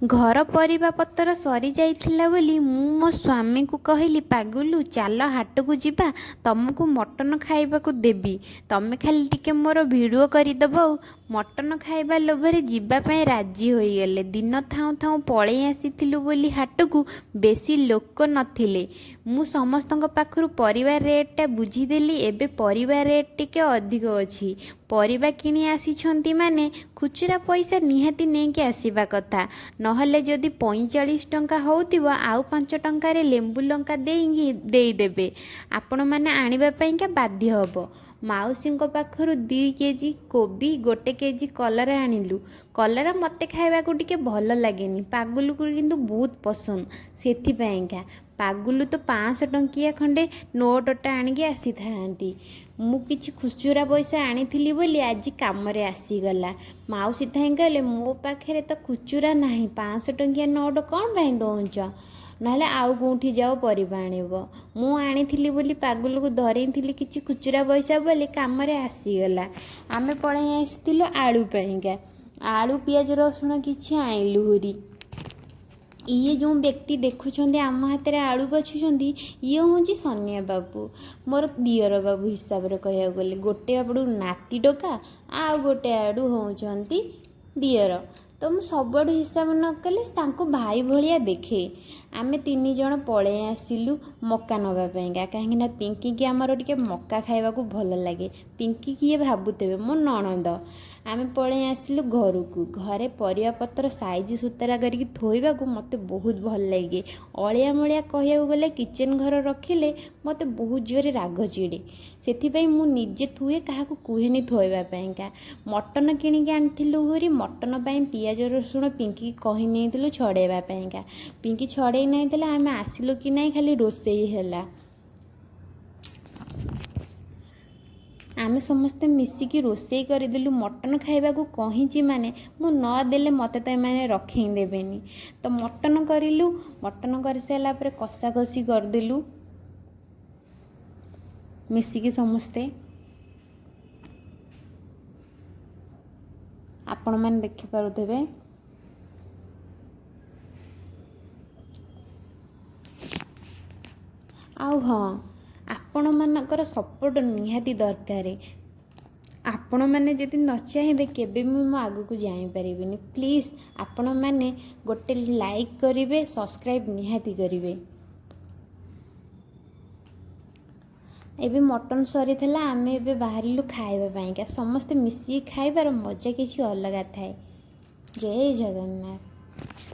घर परिबा पतर सरी जाइथिला बोली मु मो स्वामी को कहली पागुलू चाल हाट को जीवा तुमको मटन खाइबाकू देबी तमे खाली टिके मोर वीडियो करदेव मटन खाइबा लोभरे जीवाई राजी होईगले। दिन थाऊ थाऊ पलि आसीथिलु बोली हाट को बेसी लोक नथिले। मु समस्तक पाखरु परिबा रेटटा बुझीदेली। एबे परिबा रेट टिके अधिक अछि। परिबा किणी आसीछंती माने खुचुरा पैसा निहाती नेकी आसीबा कथा। नहले जदि 45 टंका होउतिबो आउ 5 टंकारे लेंबू लंका देदेबे आपण माने आनिबा पईका बाध्य हबो। माउसी पाखरु 2 केजी कोबी 1 केजी कलरा आनिलु। कलरा मते खाइबाकू टिके भल लागेनी, पागुलू को किंतु बहुत पसंद। सेथि पईका पागुलू तो 500 टंकिया खंडे नोटटा आनिके आसी थांती। मु किछि खुचुरा पैसा आनीथिली बोली आज कामरे आसीगला। माउसी थाई कहले मो पाखे तो खुचुरा नाही, 500 टंकिया नोट कौन पाई दौच, नहले आउ कोठी जाओ परिबा आनिब। मु आनीथिली बोली पागुलू को धरईथिली किछि खुचुरा पैसा बोली कामरे आसीगला। आमे पळै आसीथिलु आलू पाईका। आलू पियाज रसुण किछि आइलु होरी। ये जो व्यक्ति देखुं आम हाथ में आलू बाछुं ये हूँ सनिया बाबू, मोर दियर बाबू हिसाब से कह गले। गोटे आड़ू नाती टोका आ गोटे आड़ू होती दियर। तो मुझ सब हिसाब न कले भाई भाया देखे। आमे 3 जन पलि आसिलु मक्का नवापाईका, कहीं पिंकी की आमर टिके मक्का खाइबा को भल लगे। पिंकी किए भावुथे मो नणंद। आमे पलि आसिलु घर को। घरे परिया पत्र साइज सुतरा करके थोइबा को मते बहुत भल लगे। अलिया मलिया कहया गले किचेन घर रखिले मते बहुत जोरे राग चिड़े। से मु निजे थुए क्या कहेनी थोइबापैका। मटन किणिकी आनिथिलु होरी। मटन पाई पियाज रसुण पिंकी कही नहीं छड़ेवापैका। पिंकी छड़े नहीं आम आसिलु कि नहीं खाली रोसई है। आमे समस्ते मिसिकी रोसई करदेलु। मटन खाइबा को कहीची माने मु नदेले मते तो माने रखी देबेनी। तो मटन करिलु। मटन कर सारा पर कषा कषी करदेलु मिसिकी समस्ते। आपण मैंने देखि पारुथिबे। आउ हाँ, आपण मानकर सपोर्ट निहाती दरकार। आपण मैंने जदि न चाहे केबे मो आगु को जाई परिबिनी। प्लीज आपण मैंने गोटे लाइक करिवे, सब्सक्राइब निहाती करिवे। एबे मटन सरी थला। आमे एबे बाहरिलु खाइबा पाईका। समस्ते मिसी खाइबार मजा किछि अलग थाए। जय जगन्नाथ।